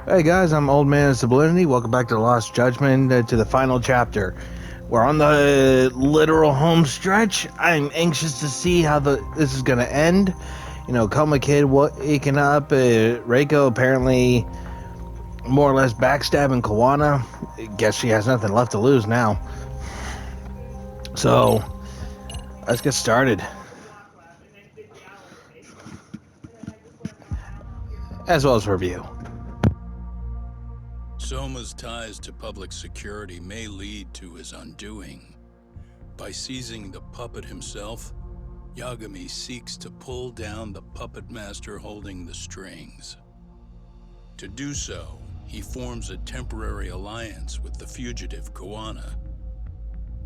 Hey guys, I'm Old Man of Sublimity. Welcome back to The Lost Judgment, to the final chapter. We're on the literal home stretch. I'm anxious to see how this is going to end. You know, Coma Kid waking up, Reiko apparently more or less backstabbing Kawana. Guess she has nothing left to lose now. So, let's get started. As well as review. Soma's ties to public security may lead to his undoing. By seizing the puppet himself, Yagami seeks to pull down the puppet master holding the strings. To do so, he forms a temporary alliance with the fugitive Kawana.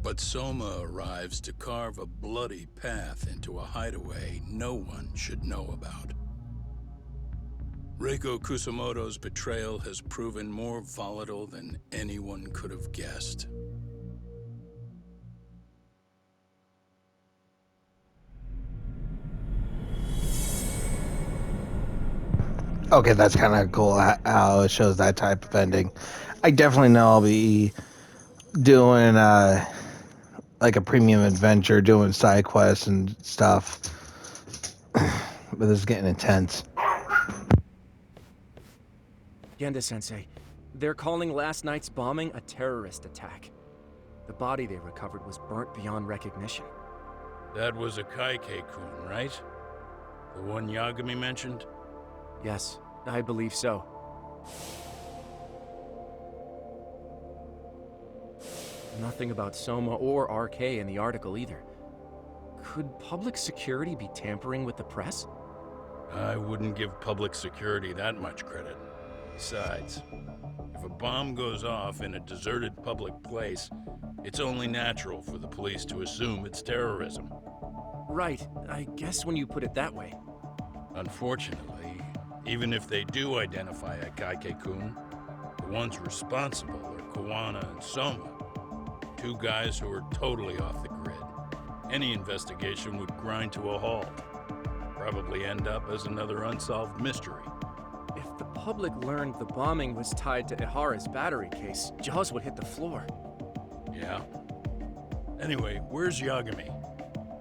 But Soma arrives to carve a bloody path into a hideaway no one should know about. Reiko Kusamoto's betrayal has proven more volatile than anyone could have guessed. Okay, that's kind of cool how it shows that type of ending. I definitely know I'll be doing like a premium adventure, doing side quests and stuff. But this is getting intense. Genda-sensei, they're calling last night's bombing a terrorist attack. The body they recovered was burnt beyond recognition. That was a Kaike-kun, right? The one Yagami mentioned? Yes, I believe so. Nothing about Soma or RK in the article either. Could public security be tampering with the press? I wouldn't give public security that much credit. Besides, if a bomb goes off in a deserted public place, it's only natural for the police to assume it's terrorism. Right, I guess when you put it that way. Unfortunately, even if they do identify a Kaike-kun, the ones responsible are Kawana and Soma, two guys who are totally off the grid. Any investigation would grind to a halt. Probably end up as another unsolved mystery. If the public learned the bombing was tied to Ihara's battery case, jaws would hit the floor. Yeah? Anyway, where's Yagami?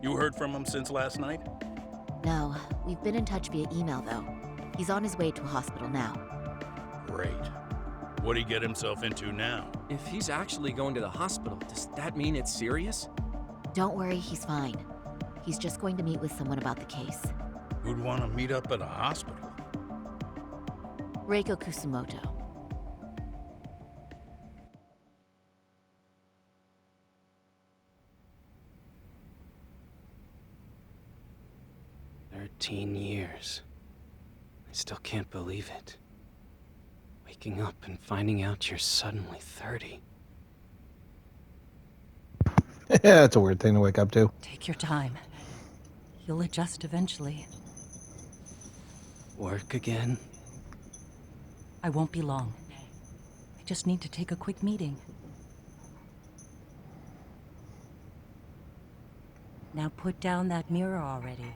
You heard from him since last night? No, we've been in touch via email though. He's on his way to a hospital now. Great. What'd he get himself into now? If he's actually going to the hospital, does that mean it's serious? Don't worry, he's fine. He's just going to meet with someone about the case. Who'd want to meet up at a hospital? Reiko Kusumoto. "13 years. I still can't believe it. Waking up and finding out you're suddenly 30. Yeah, it's a weird thing to wake up to. Take your time. You'll adjust eventually. Work again?" I won't be long. I just need to take a quick meeting. Now put down that mirror already.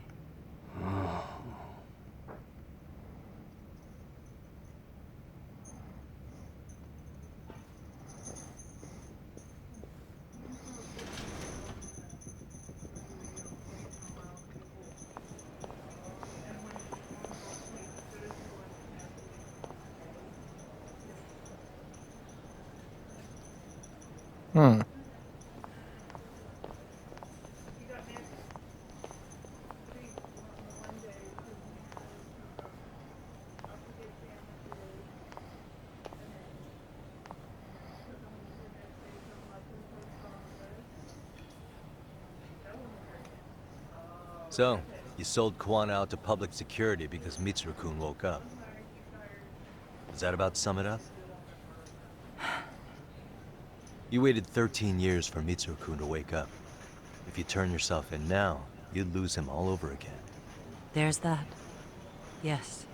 Hmm. So, you sold Kawana out to public security because Mitsuru-kun woke up. Does that about sum it up? You waited 13 years for Mitsuru-kun to wake up. If you turn yourself in now, you'd lose him all over again. There's that. Yes.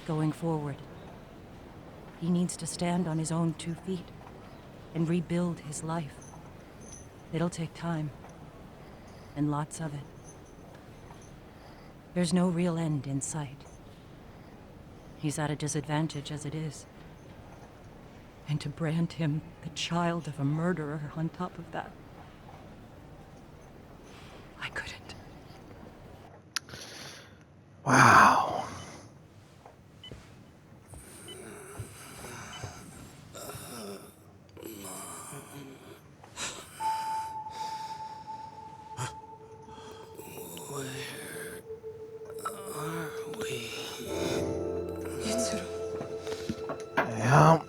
Going forward, he needs to stand on his own 2 feet and rebuild his life. It'll take time. And lots of it. There's no real end in sight. He's at a disadvantage as it is. And to brand him the child of a murderer on top of that. I couldn't. Wow. Yeah.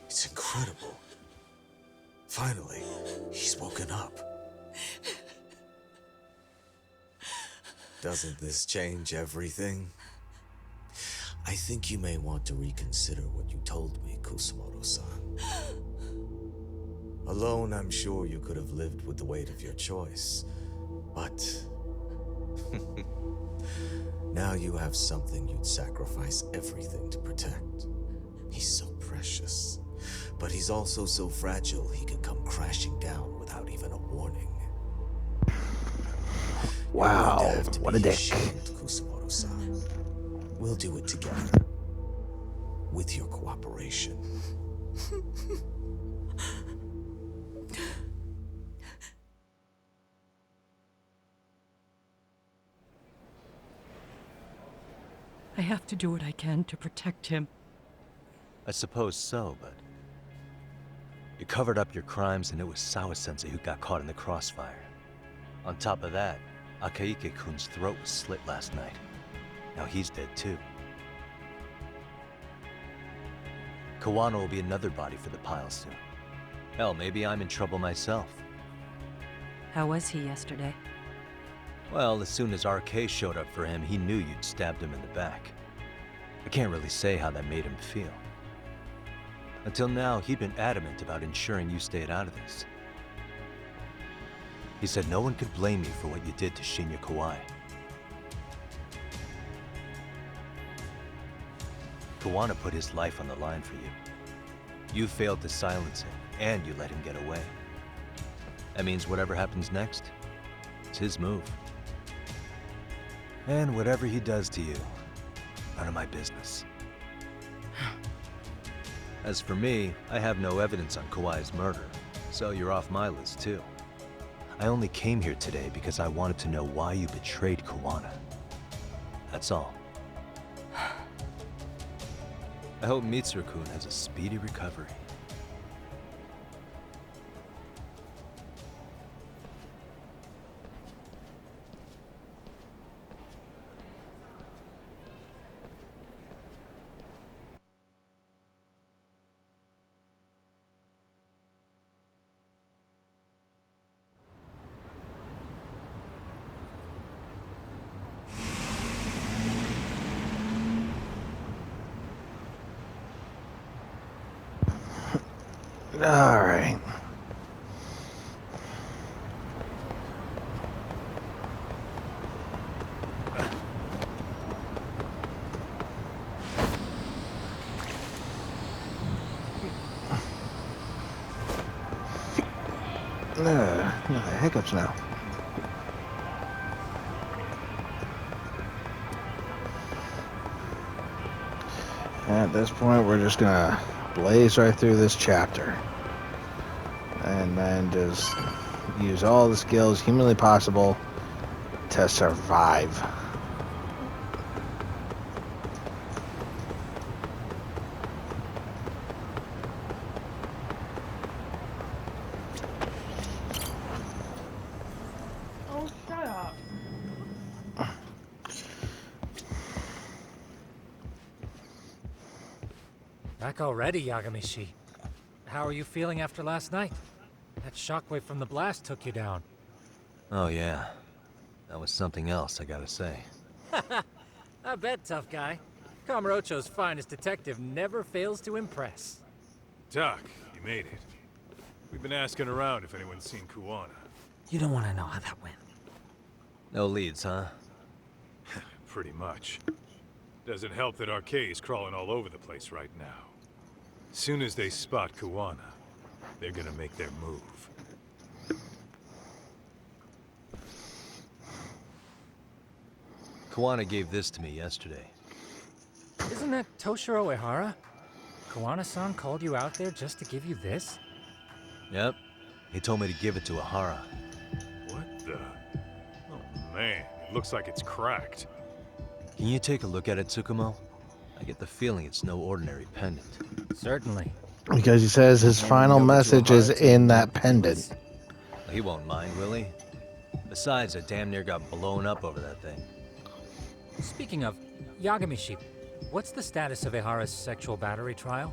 It's incredible. Finally, he's woken up. Doesn't this change everything? I think you may want to reconsider what you told me, Kusumoto-san. Alone, I'm sure you could have lived with the weight of your choice. But... now you have something you'd sacrifice everything to protect. He's so precious. But he's also so fragile he could come crashing down without even a warning. Wow, You're going to have to what be a dick. ashamed, Kusumoto-san. We'll do it together. With your cooperation. I have to do what I can to protect him. I suppose so, but... you covered up your crimes and it was Sawa-sensei who got caught in the crossfire. On top of that, Akaike-kun's throat was slit last night. Now he's dead too. Kawano will be another body for the pile soon. Hell, maybe I'm in trouble myself. How was he yesterday? Well, as soon as RK showed up for him, he knew you'd stabbed him in the back. I can't really say how that made him feel. Until now, he'd been adamant about ensuring you stayed out of this. He said no one could blame you for what you did to Shinya Kawai. Kawano put his life on the line for you. You failed to silence him, and you let him get away. That means whatever happens next, it's his move. And whatever he does to you, none of my business. As for me, I have no evidence on Kawai's murder, so you're off my list too. I only came here today because I wanted to know why you betrayed Kawano. That's all. I hope Mitsuru-kun has a speedy recovery. All right. No, hiccups now. At this point, we're just gonna blaze right through this chapter. And then just use all the skills humanly possible to survive. Oh, shut up. Back already, Yagamishi. How are you feeling after last night? That shockwave from the blast took you down. Oh yeah, that was something else, I gotta say. I bet, tough guy. Kamurocho's finest detective never fails to impress. Doc, you made it. We've been asking around if anyone's seen Kuwana. You don't want to know how that went. No leads, huh? Pretty much. Doesn't help that Arcade is crawling all over the place right now. Soon as they spot Kuwana, they're gonna make their move. Kuwana gave this to me yesterday. Isn't that Toshiro Ehara? Kuwana-san called you out there just to give you this? Yep. He told me to give it to Ehara. What the? Oh man, it looks like it's cracked. Can you take a look at it, Tsukumo? I get the feeling it's no ordinary pendant. Certainly. Because he says his final message is in that pendant. He won't mind, will he? Besides, I damn near got blown up over that thing. Speaking of, Yagamishi, what's the status of Ehara's sexual battery trial?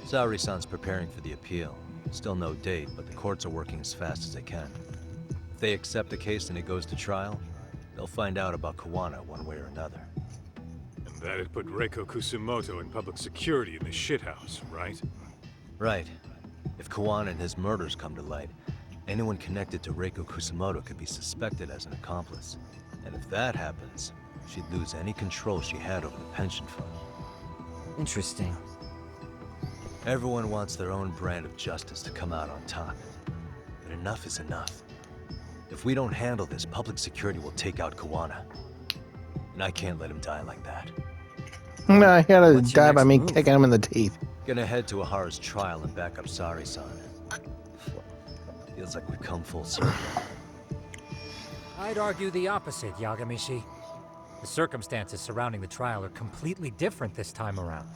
Saori-san's preparing for the appeal. Still no date, but the courts are working as fast as they can. If they accept the case and it goes to trial, they'll find out about Kuwana one way or another. And that'd put Reiko Kusumoto in public security in the shithouse, right? Right. If Kuwana and his murders come to light, anyone connected to Reiko Kusumoto could be suspected as an accomplice. And if that happens, she'd lose any control she had over the pension fund. Interesting. Everyone wants their own brand of justice to come out on top. But enough is enough. If we don't handle this, public security will take out Kuwana. And I can't let him die like that. No, I gotta die by me kicking him in the teeth. Gonna head to Ehara's trial and back up Saori-san. Feels like we've come full circle. I'd argue the opposite, Yagamishi. The circumstances surrounding the trial are completely different this time around.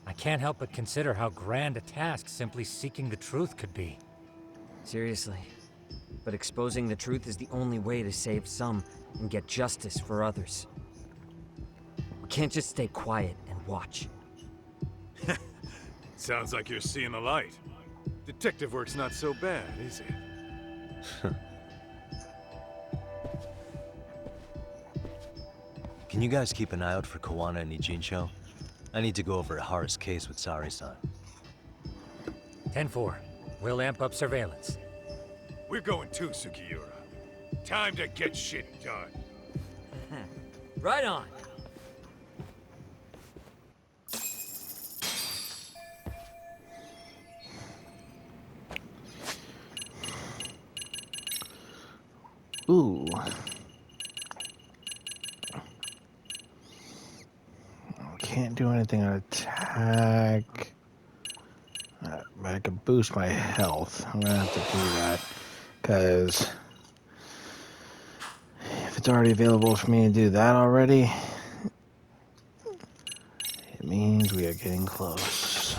I can't help but consider how grand a task simply seeking the truth could be. Seriously. But exposing the truth is the only way to save some and get justice for others. We can't just stay quiet and watch. Sounds like you're seeing the light. Detective work's not so bad, is it? Can you guys keep an eye out for Kuwana and Ijincho? I need to go over Ehara's case with Saori-san. 10-4. We'll amp up surveillance. We're going too, Sugiura. Time to get shit done. Right on. Ooh. Can't do anything on attack. But I can boost my health. I'm gonna have to do that because if it's already available for me to do that already, it means we are getting close.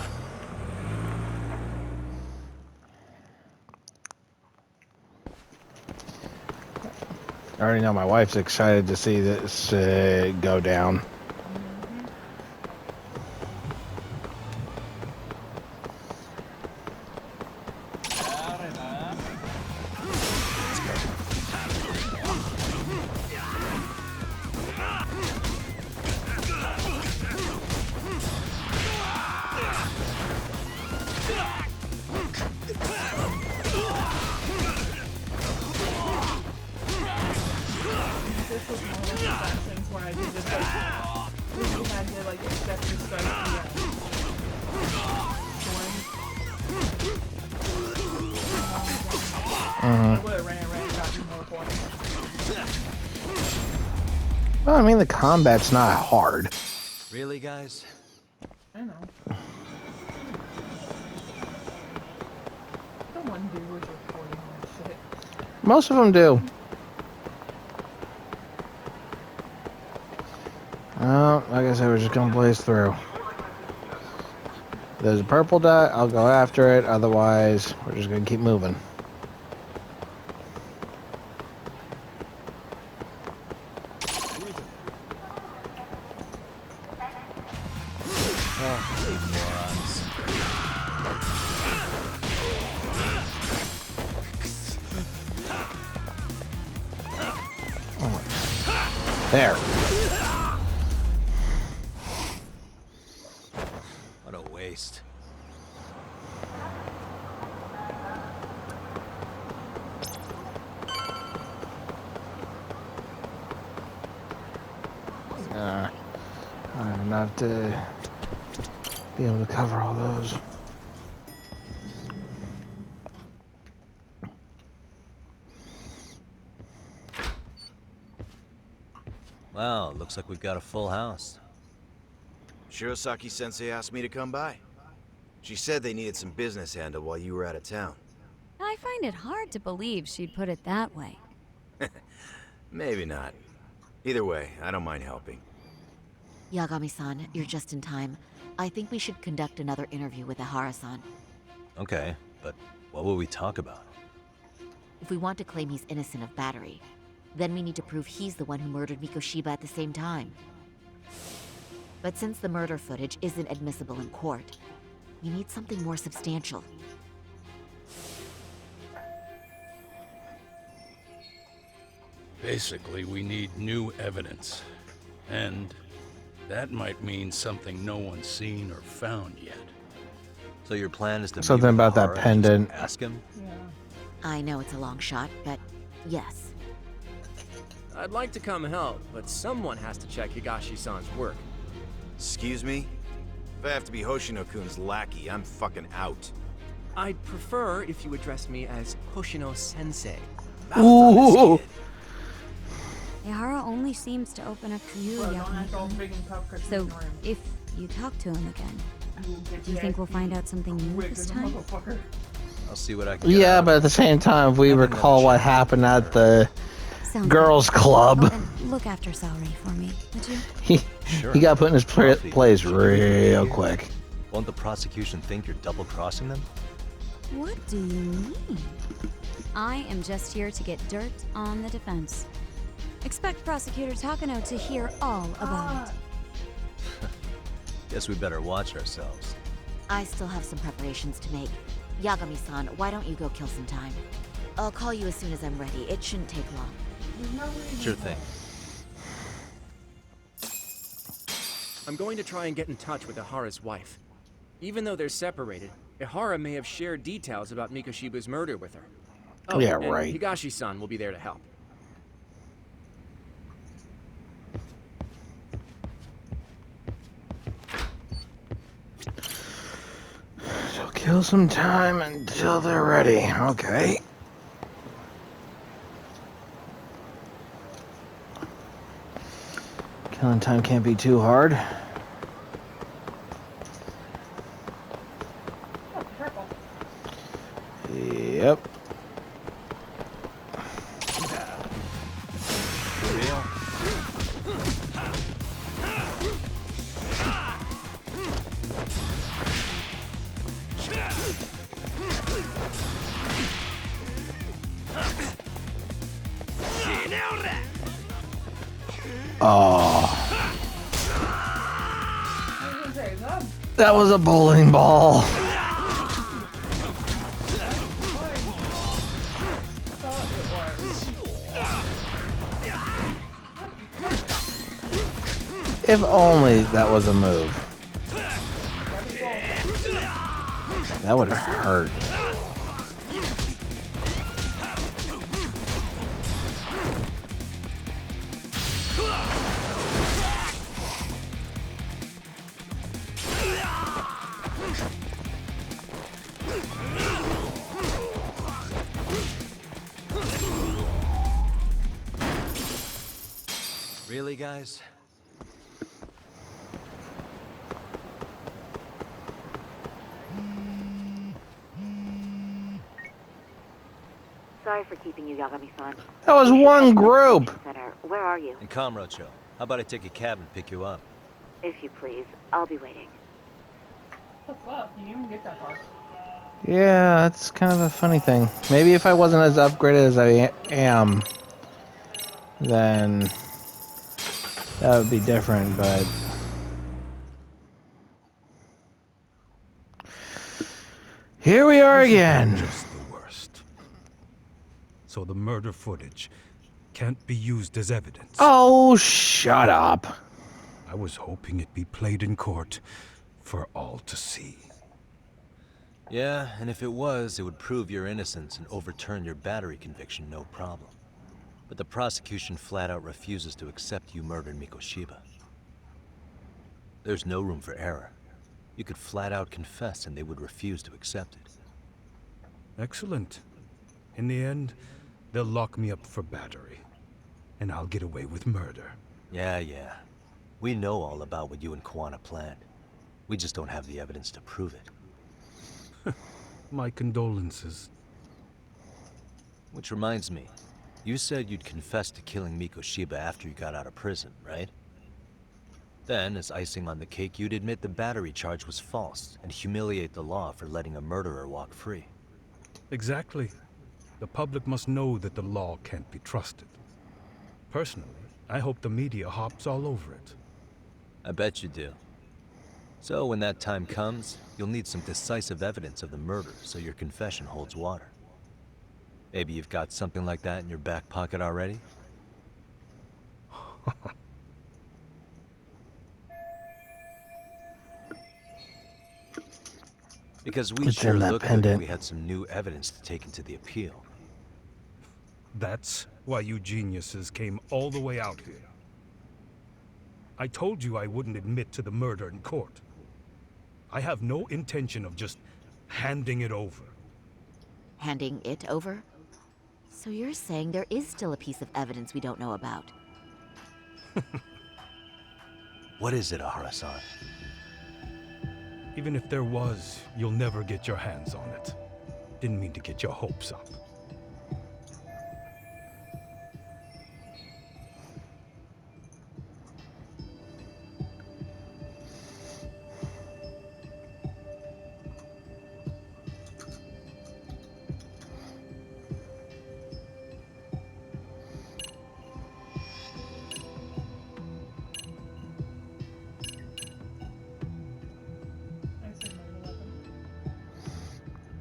I already know my wife's excited to see this go down. Well, I mean, the combat's not hard. Really, guys? I know. Someone do was recording that shit. Most of them do. Well, like I said, we're just gonna blaze through. If there's a purple dot, I'll go after it. Otherwise, we're just gonna keep moving. There. What a waste. not be able to cover all those. Wow, looks like we've got a full house. Shirosaki-sensei asked me to come by. She said they needed some business handled while you were out of town. I find it hard to believe she'd put it that way. Maybe not. Either way, I don't mind helping. Yagami-san, you're just in time. I think we should conduct another interview with Ihara-san. Okay, but what will we talk about? If we want to claim he's innocent of battery, then we need to prove he's the one who murdered Mikoshiba at the same time. But since the murder footage isn't admissible in court, we need something more substantial. Basically, we need new evidence. And that might mean something no one's seen or found yet. So your plan is to Something about that pendant. Ask him? I know it's a long shot, but yes. I'd like to come help, but someone has to check Higashi-san's work. Excuse me? If I have to be Hoshino-kun's lackey, I'm fucking out. I'd prefer if you address me as Hoshino-sensei. Ooh. Ihara only seems to open up to you, Yagami-kun. So, if you talk to him again, do you think we'll find out something new this time? I'll see what I can Yeah, but at the same time, if we recall what happened at the girls' club, Oh, and look after Saori for me, would you? he got put in his place real quick. Won't the prosecution think you're double-crossing them? What do you mean? I am just here to get dirt on the defense. Expect Prosecutor Takano to hear all about it. Guess we better watch ourselves. I still have some preparations to make. Yagami-san, why don't you go kill some time? I'll call you as soon as I'm ready. It shouldn't take long. Sure thing. I'm going to try and get in touch with Ihara's wife. Even though they're separated, Ihara may have shared details about Mikoshiba's murder with her. Oh, yeah, and right. Higashi-san will be there to help. So kill some time until they're ready. Okay. Killing time can't be too hard. Yep. Oh. That was a bowling ball. If only that was a move. That would hurt. Really, guys? Sorry for keeping you, Yagami-san. That was one group. Center. Where are you? In Kamurocho. How about I take a cab and pick you up? If you please. I'll be waiting. What the fuck? You didn't even get that far. Yeah, that's kind of a funny thing. Maybe if I wasn't as upgraded as I am, then that would be different, but... Here we are again. Just the worst. So the murder footage can't be used as evidence. Oh, shut up. I was hoping it'd be played in court for all to see. Yeah, and if it was, it would prove your innocence and overturn your battery conviction, no problem. But the prosecution flat out refuses to accept you murdered Mikoshiba. There's no room for error. You could flat out confess and they would refuse to accept it. Excellent. In the end, they'll lock me up for battery. And I'll get away with murder. Yeah. We know all about what you and Kuwana planned. We just don't have the evidence to prove it. My condolences. Which reminds me, you said you'd confess to killing Mikoshiba after you got out of prison, right? Then, as icing on the cake, you'd admit the battery charge was false and humiliate the law for letting a murderer walk free. Exactly. The public must know that the law can't be trusted. Personally, I hope the media hops all over it. I bet you do. So when that time comes, you'll need some decisive evidence of the murder so your confession holds water. Maybe you've got something like that in your back pocket already? Because we It's sure in that looked like pendant. we had some new evidence to take into the appeal. That's why you geniuses came all the way out here. I told you I wouldn't admit to the murder in court. I have no intention of just handing it over. Handing it over? So you're saying there is still a piece of evidence we don't know about? What is it, Ahara-san? Even if there was, you'll never get your hands on it. Didn't mean to get your hopes up.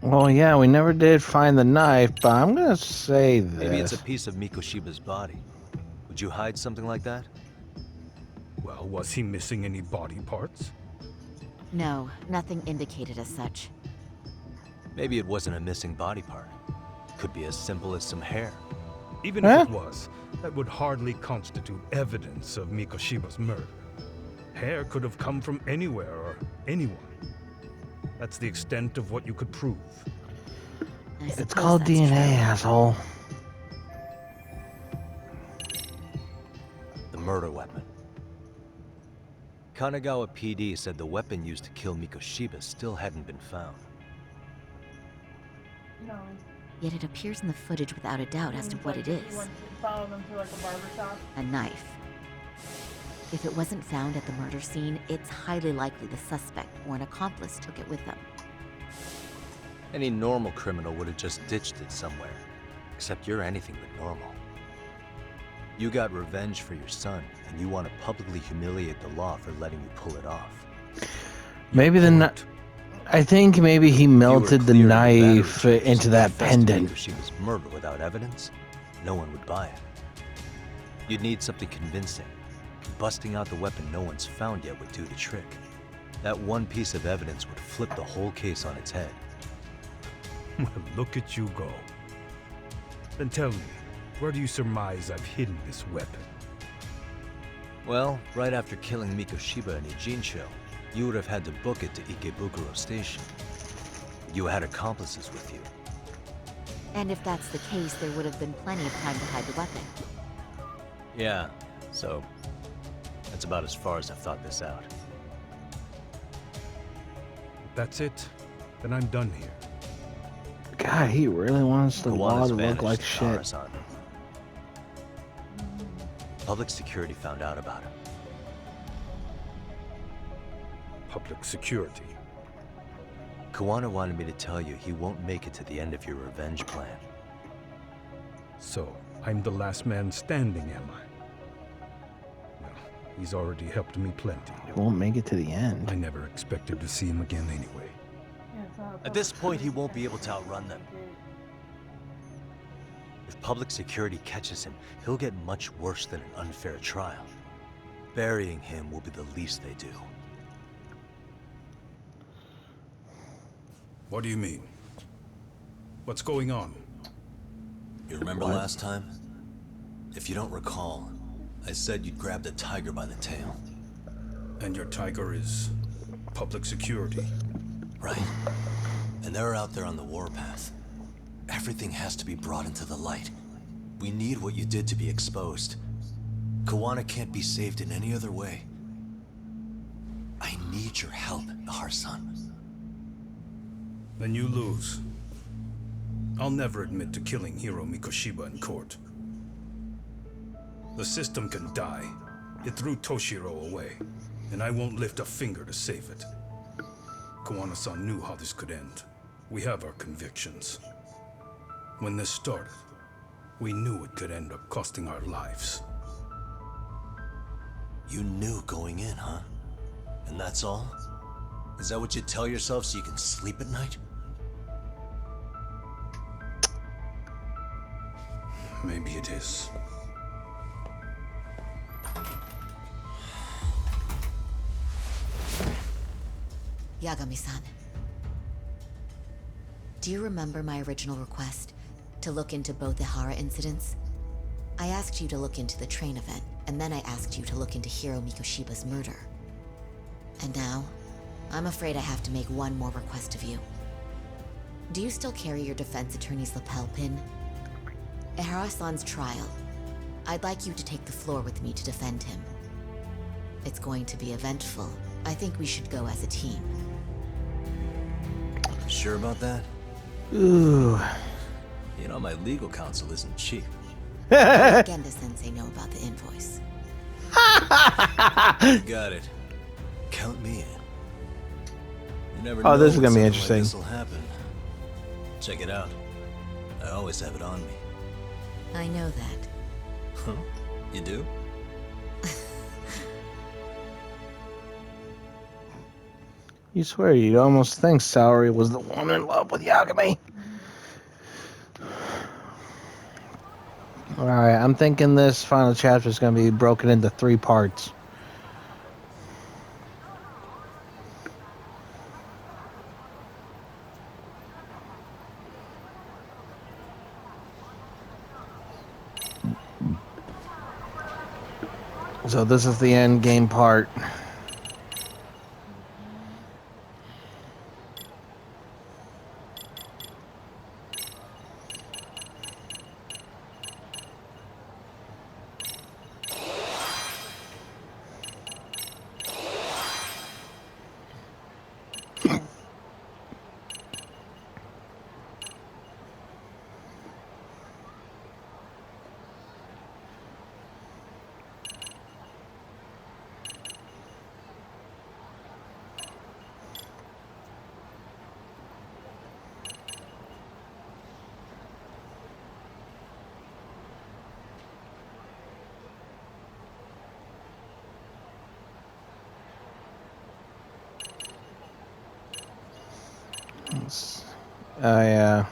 Well, yeah, we never did find the knife, but I'm gonna say this. Maybe it's a piece of Mikoshiba's body. Would you hide something like that? Well, was he missing any body parts? No, nothing indicated as such. Maybe it wasn't a missing body part. Could be as simple as some hair. Even if it was, that would hardly constitute evidence of Mikoshiba's murder. Hair could have come from anywhere or anyone. That's the extent of what you could prove. It's called DNA, asshole. The murder weapon. Kanagawa PD said the weapon used to kill Mikoshiba still hadn't been found. No. Yet it appears in the footage without a doubt as to what it is. Follow them to like a barber shop. A knife. If it wasn't found at the murder scene, it's highly likely the suspect or an accomplice took it with them. Any normal criminal would have just ditched it somewhere. Except you're anything but normal. You got revenge for your son, and you want to publicly humiliate the law for letting you pull it off. Maybe I think maybe he melted the knife into that pendant. She was murdered without evidence. No one would buy it. You'd need something convincing. Busting out the weapon no one's found yet would do the trick. That one piece of evidence would flip the whole case on its head. Well, look at you go. Then tell me, where do you surmise I've hidden this weapon? Well, right after killing Mikoshiba and Ijincho, you would have had to book it to Ikebukuro Station. You had accomplices with you. And if that's the case, there would have been plenty of time to hide the weapon. Yeah, so that's about as far as I've thought this out. That's it. Then I'm done here. God, he really wants the law to look like shit. Ahara-san. Public security found out about him. Public security? Kuwana wanted me to tell you he won't make it to the end of your revenge plan. So, I'm the last man standing, am I? Well, he's already helped me plenty. He won't make it to the end. I never expected to see him again anyway. At this point, he won't be able to outrun them. If public security catches him, he'll get much worse than an unfair trial. Burying him will be the least they do. What do you mean? What's going on? You remember last time? If you don't recall, I said you'd grab the tiger by the tail. And your tiger is public security. Right. And they're out there on the warpath. Everything has to be brought into the light. We need what you did to be exposed. Kuwana can't be saved in any other way. I need your help, Nahar-san. Then you lose. I'll never admit to killing Hiro Mikoshiba in court. The system can die. It threw Toshiro away, and I won't lift a finger to save it. Kuwana-san knew how this could end. We have our convictions. When this started, we knew it could end up costing our lives. You knew going in, huh? And that's all? Is that what you tell yourself so you can sleep at night? Maybe it is. Yagami-san. Do you remember my original request to look into both the Hara incidents? I asked you to look into the train event, and then I asked you to look into Hiro Mikoshiba's murder. And now, I'm afraid I have to make one more request of you. Do you still carry your defense attorney's lapel pin? Ehara-san's trial. I'd like you to take the floor with me to defend him. It's going to be eventful. I think we should go as a team. Sure about that? Ooh. You know, my legal counsel isn't cheap. Genda-sensei know about the invoice. Got it. Count me in. You never Oh, know this is gonna be when interesting. something like this'll happen. Check it out. I always have it on me. I know that. Huh? You do? You swear you'd almost think Saori was the one in love with Yagami. Alright, I'm thinking this final chapter is going to be broken into 3 parts. So this is the end game part. Yeah.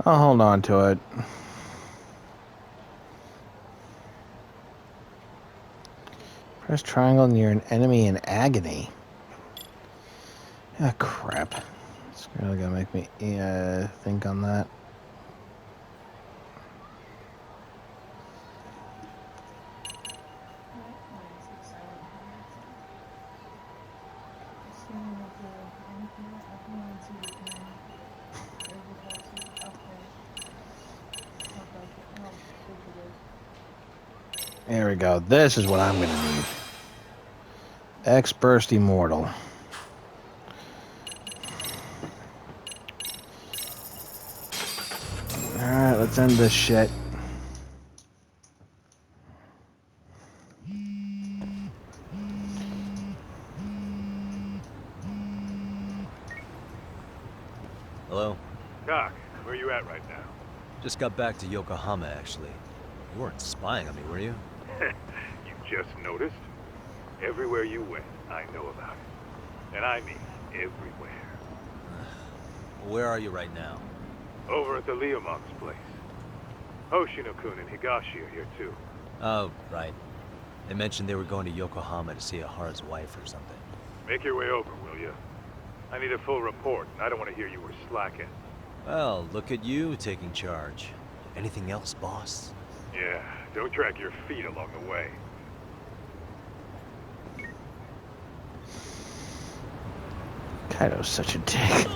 I'll hold on to it. Press triangle near an enemy in agony. Ah, crap. It's really gonna make me think on that. There we go. This is what I'm going to need. X-Burst Immortal. Alright, let's end this shit. Hello? Doc, where you at right now? Just got back to Yokohama, actually. You weren't spying on me, were you? You just noticed? Everywhere you went, I know about it. And I mean everywhere. Where are you right now? Over at the Leomont's place. Hoshino-kun and Higashi are here too. Oh, right. They mentioned they were going to Yokohama to see Ahara's wife or something. Make your way over, will you? I need a full report, and I don't want to hear you were slacking. Well, look at you taking charge. Anything else, boss? Yeah, don't drag your feet along the way. Kaido's such a dick.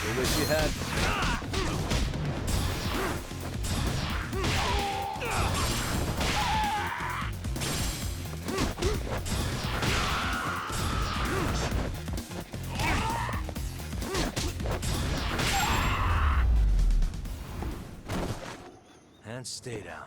You wish you had. And stay down.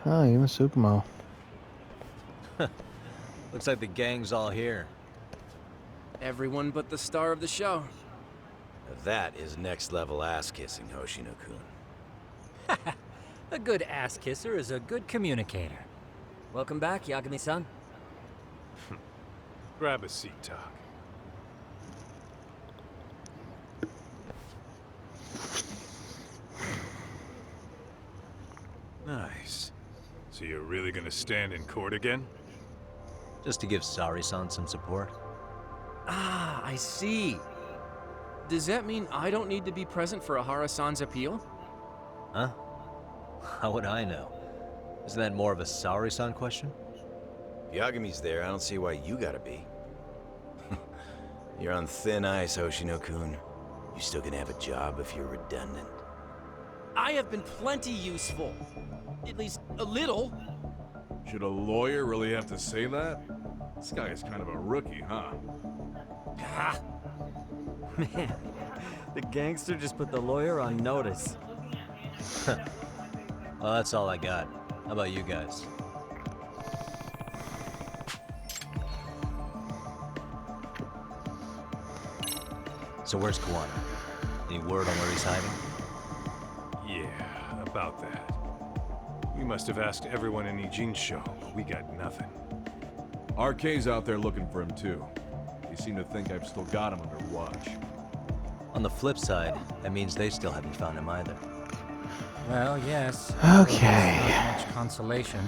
Oh, even Tsukumo. Looks like the gang's all here. Everyone but the star of the show. That is next level ass kissing, Hoshino-kun. A good ass kisser is a good communicator. Welcome back, Yagami-san. Grab a seat, Doc. Nice. So you're really gonna stand in court again? Just to give Sari-san some support. Ah, I see. Does that mean I don't need to be present for Ahara-san's appeal? Huh? How would I know? Isn't that more of a Sari-san question? If Yagami's there, I don't see why you gotta be. You're on thin ice, Hoshino-kun. You still gonna have a job if you're redundant. I have been plenty useful. At least a little. Should a lawyer really have to say that? This guy is kind of a rookie, huh? Ah. Man, the gangster just put the lawyer on notice. Well, that's all I got. How about you guys? So where's Kuwana? Any word on where he's hiding? Yeah, about that. We must have asked everyone in Ijincho, but we got nothing. RK's out there looking for him too. They seem to think I've still got him under watch. On the flip side, that means they still haven't found him either. Well, yes. Okay. Not much consolation.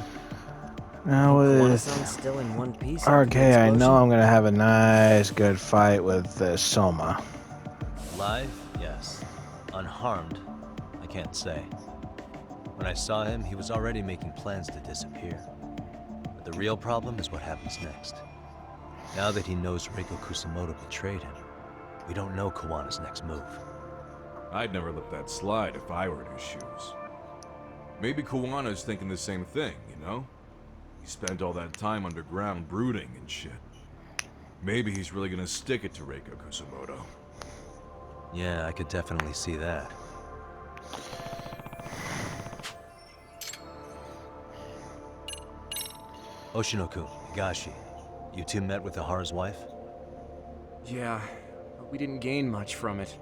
Now with Kuwana-san's still in one piece. RK, I know I'm gonna have a nice, good fight with Soma. Alive? Yes. Unharmed? I can't say. When I saw him, he was already making plans to disappear. But the real problem is what happens next. Now that he knows Reiko Kusamoto betrayed him, we don't know Kawana's next move. I'd never let that slide if I were in his shoes. Maybe Kawana's thinking the same thing, you know? He spent all that time underground brooding and shit. Maybe he's really gonna stick it to Reiko Kusamoto. Yeah, I could definitely see that. Hoshino-kun, Higashi, you two met with Ahara's wife? Yeah, but we didn't gain much from it.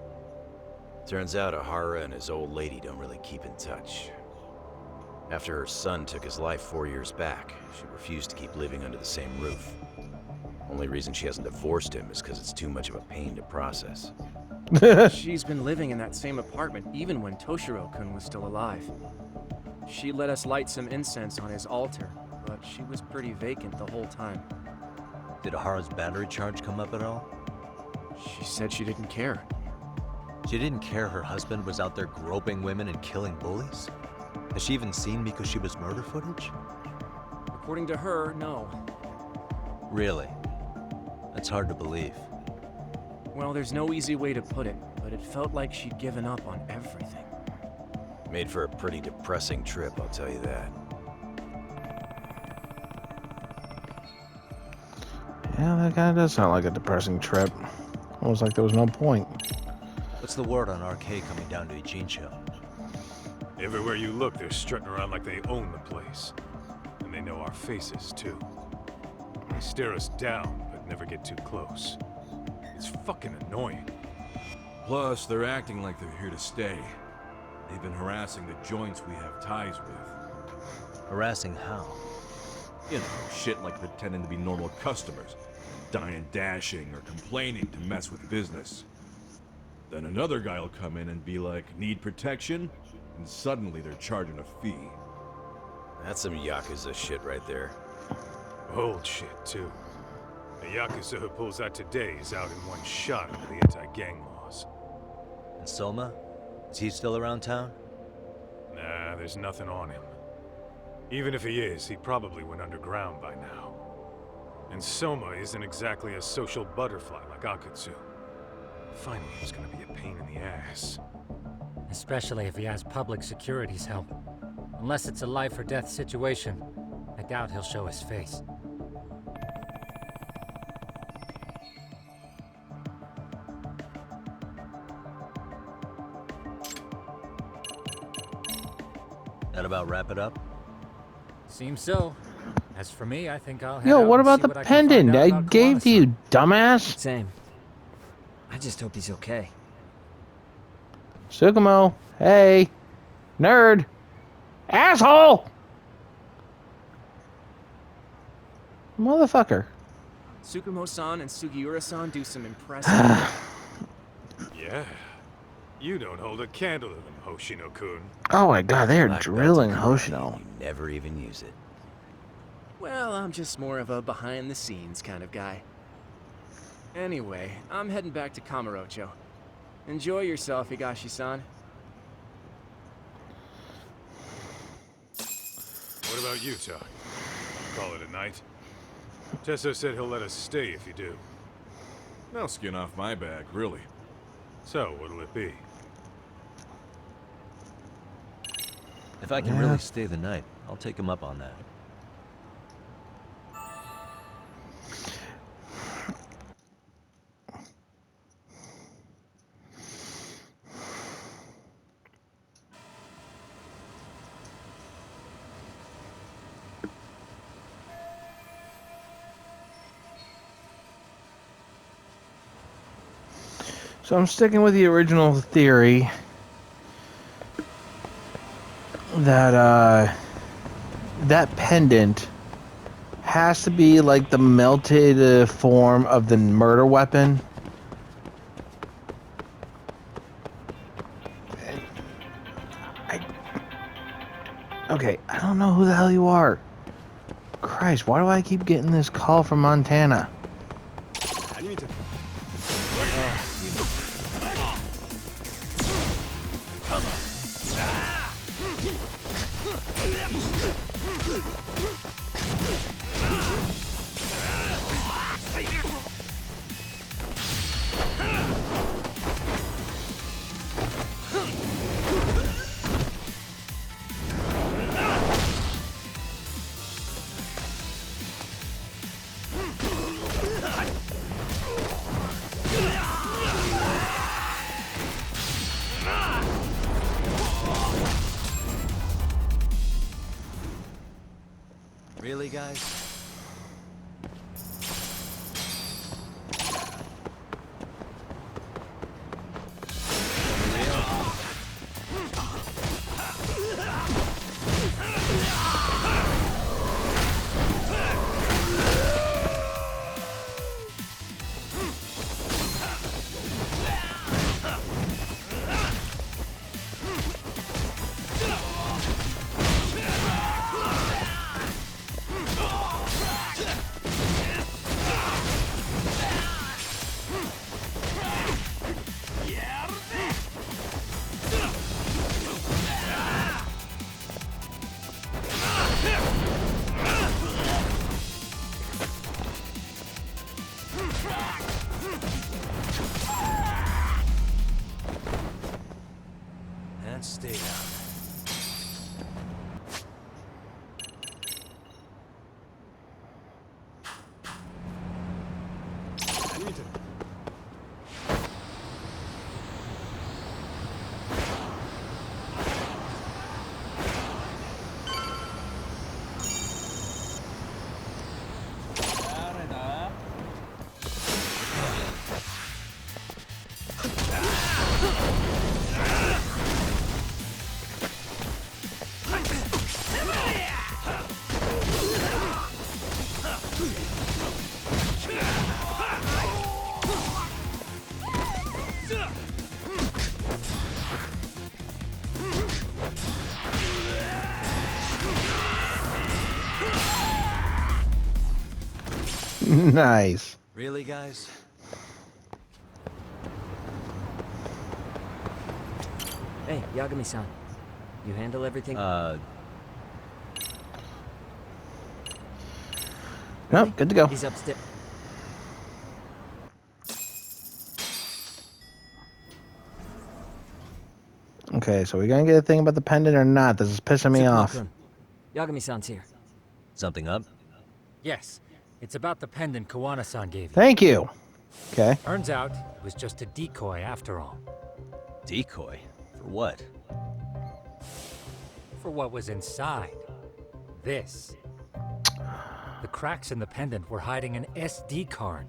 Turns out Ahara and his old lady don't really keep in touch. After her son took his life 4 years back, she refused to keep living under the same roof. Only reason she hasn't divorced him is because it's too much of a pain to process. She's been living in that same apartment even when Toshiro-kun was still alive. She let us light some incense on his altar, but she was pretty vacant the whole time. Did Ahara's battery charge come up at all? She said she didn't care. She didn't care her husband was out there groping women and killing bullies? Has she even seen Mikoshiba's murder footage? According to her, no. Really? That's hard to believe. Well, there's no easy way to put it, but it felt like she'd given up on everything. Made for a pretty depressing trip, I'll tell you that. Yeah, that kind of does sound like a depressing trip. Almost like there was no point. What's the word on RK coming down to Ijincho? Everywhere you look, they're strutting around like they own the place. And they know our faces, too. They stare us down, but never get too close. It's fucking annoying. Plus, they're acting like they're here to stay. They've been harassing the joints we have ties with. Harassing how? You know, shit like pretending to be normal customers. Dying, dashing, or complaining to mess with business. Then another guy will come in and be like, need protection? And suddenly they're charging a fee. That's some Yakuza shit right there. Old shit, too. The Yakuza who pulls that today is out in one shot under the anti-gang laws. And Soma? Is he still around town? Nah, there's nothing on him. Even if he is, he probably went underground by now. And Soma isn't exactly a social butterfly like Akatsu. Finding him's gonna be a pain in the ass. Especially if he has public security's help. Unless it's a life or death situation, I doubt he'll show his face. That about wrap it up? Seems so. As for me, I think I'll head Yo, out what and about see the what I can find pendant out I about gave to you, dumbass? Same. I just hope he's okay. Tsukumo, hey. Nerd. Asshole! Motherfucker. Tsukumo-san and Sugiura-san do some impressive... Yeah. You don't hold a candle to them, Hoshino-kun. Oh my god, they are Black drilling belt to Hoshino. You never even use it. Well, I'm just more of a behind-the-scenes kind of guy. Anyway, I'm heading back to Kamurocho. Enjoy yourself, Higashi-san. What about you, Tuck? Call it a night? Tesso said he'll let us stay if you do. No skin off my back, really. So, what'll it be? If I can really stay the night, I'll take him up on that. So I'm sticking with the original theory that that pendant has to be like the melted form of the murder weapon. Okay, I don't know who the hell you are. Christ, why do I keep getting this call from Montana? I need to... Really, guys? Let's stay down. Nice. Really, guys? Hey, Yagami-san. You handle everything? No, good to go. He's upstairs. Okay, so we gonna get a thing about the pendant or not? This is pissing me off. Yagami-san's here. Something up? Yes, it's about the pendant Kawana-san gave you. Thank you. Okay. Turns out it was just a decoy after all. Decoy? For what? For what was inside. This. The cracks in the pendant were hiding an SD card.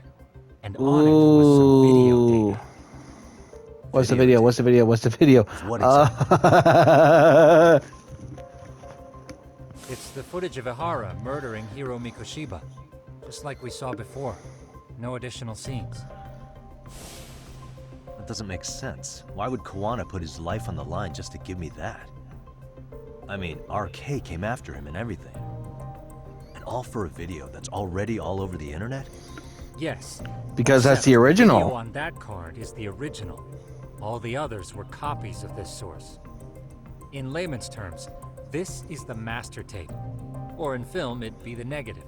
And on it was some video data. What's the video? What's the video? What's the video? What It's the footage of Ihara murdering Hiro Mikoshiba. Just like we saw before. No additional scenes. That doesn't make sense. Why would Kawana put his life on the line just to give me that? I mean, RK came after him and everything. And all for a video that's already all over the internet? Yes. Because that's Except the original. The video on that card is the original. All the others were copies of this source. In layman's terms, this is the master tape. Or in film, it'd be the negative.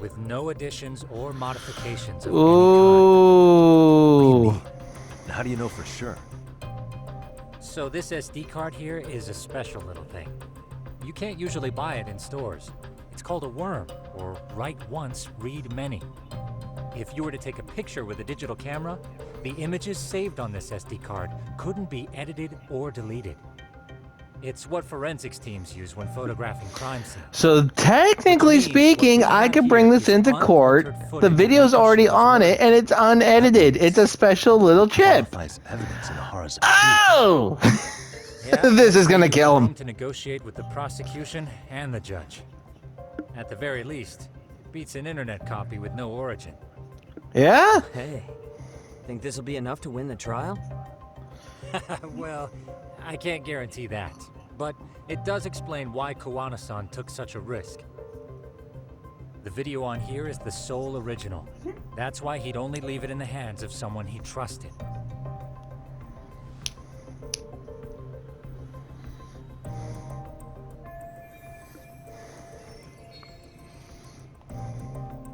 With no additions or modifications of Ooh. any kind. How do you know for sure? So this SD card here is a special little thing. You can't usually buy it in stores. It's called a worm, or write once, read many. If you were to take a picture with a digital camera, the images saved on this SD card couldn't be edited or deleted. It's what forensics teams use when photographing crime scenes. So technically speaking, I could bring this into court. The video's already on it, and it's unedited. It's a special little chip. Evidence in Ihara's Oh! This is gonna kill him. To negotiate with the prosecution and the judge. At the very least, it beats an internet copy with no origin. Yeah? Hey, think this'll be enough to win the trial? Well, I can't guarantee that, but it does explain why Kawana-san took such a risk. The video on here is the sole original. That's why he'd only leave it in the hands of someone he trusted.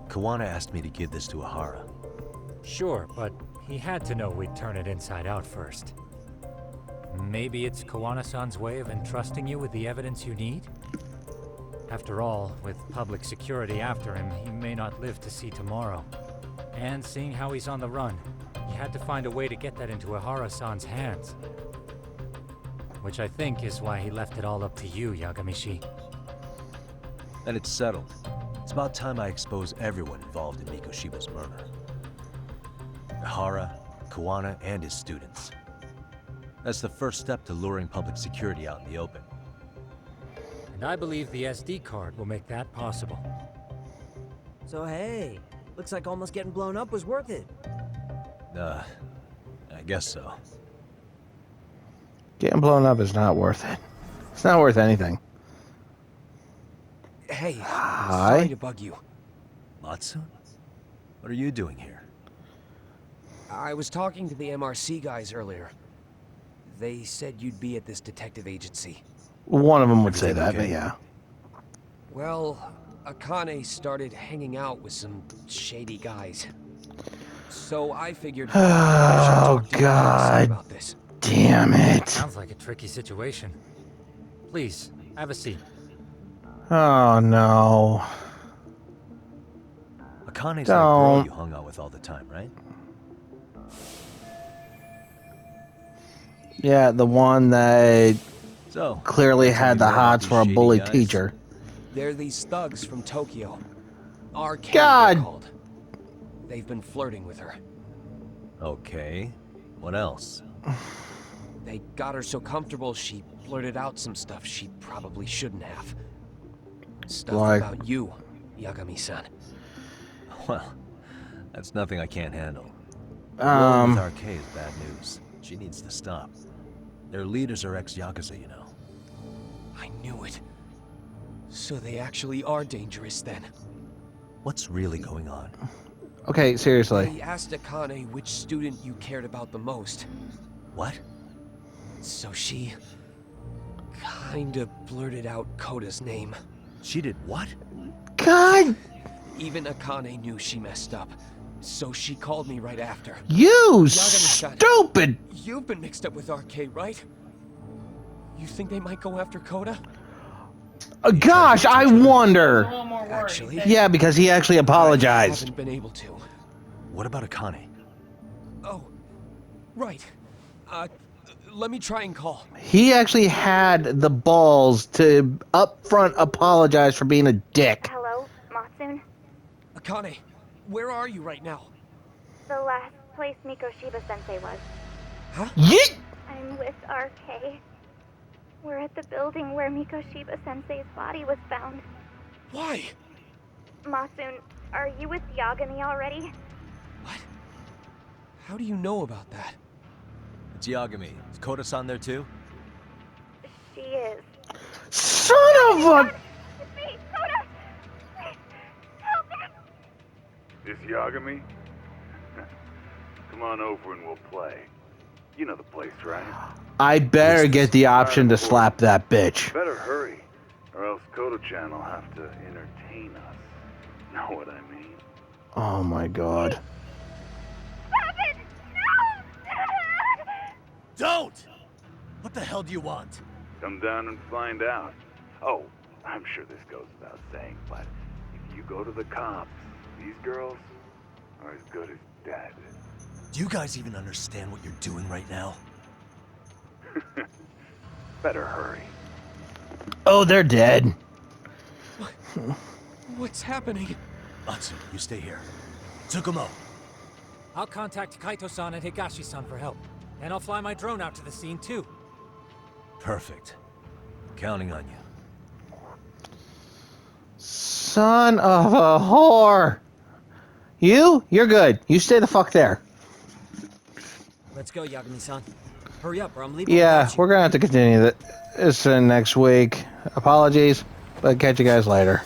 Kawana asked me to give this to Ihara. Sure, but he had to know we'd turn it inside out first. Maybe it's Kawana-san's way of entrusting you with the evidence you need? After all, with public security after him, he may not live to see tomorrow. And seeing how he's on the run, he had to find a way to get that into Ihara-san's hands. Which I think is why he left it all up to you, Yagami-shi. Then it's settled. It's about time I expose everyone involved in Mikoshiba's murder. Ihara, Kawana, and his students. That's the first step to luring public security out in the open. And I believe the SD card will make that possible. So hey, looks like almost getting blown up was worth it. I guess so. Getting blown up is not worth it. It's not worth anything. Hey, Hi. sorry to bug you. Matsu? What are you doing here? I was talking to the MRC guys earlier. They said you'd be at this detective agency. One of them would say that, okay? but yeah. Well, Akane started hanging out with some shady guys. So I figured I should Oh talk to you God! about this. damn it. Sounds like a tricky situation. Please, have a seat. Oh, no. Akane's that girl you hung out with all the time, right? Yeah, the one that So, clearly had the more about hots these for a shady bully guys? teacher. They're these thugs from Tokyo. Arcade, God. they're called. They've been flirting with her. Okay. What else? They got her so comfortable, she blurted out some stuff she probably shouldn't have. Stuff Like- about you, Yagami-san. Well, that's nothing I can't handle. Um, Rolling with Arcade is bad news. She needs to stop. Their leaders are ex-Yakuza, you know. I knew it. So they actually are dangerous then. What's really going on? Okay, seriously. They asked Akane which student you cared about the most. What? So she kinda blurted out Koda's name. She did what? God! Even Akane knew she messed up. So she called me right after. You Yagami-san, stupid! You've been mixed up with Arcade, right? You think they might go after Koda? Gosh, I wonder. Actually, Yeah, because he actually I apologized. haven't been able to. What about Akane? Oh, right. Let me try and call. He actually had the balls to up front apologize for being a dick. Hello, Matsun? Akane, where are you right now? The last place Mikoshiba-sensei was. Huh? Yeet! I'm with RK. We're at the building where Mikoshiba-sensei's body was found. Why? Matsun, are you with Yagami already? How do you know about that? It's Yagami. Is Koda-san there too? She is. Son of a... It's me, Koda! Please, help me! This Yagami? Come on over and we'll play. You know the place, right? I better get the option to slap that bitch. Better hurry, or else Kodo-chan will have to entertain us. Know what I mean? Oh my god. Stop it! No! Don't! What the hell do you want? Come down and find out. Oh, I'm sure this goes without saying, but if you go to the cops, these girls are as good as dead. Do you guys even understand what you're doing right now? Better hurry. Oh, they're dead. What's happening? Matsu, you stay here. Tsukumo. I'll contact Kaito-san and Higashi-san for help. And I'll fly my drone out to the scene too. Perfect. Counting on you. Son of a whore. You're good. You stay the fuck there. Let's go, Yagami-san. Hurry up, or I'm leaving. Yeah, we're gonna have to continue this next week. Apologies, but catch you guys later.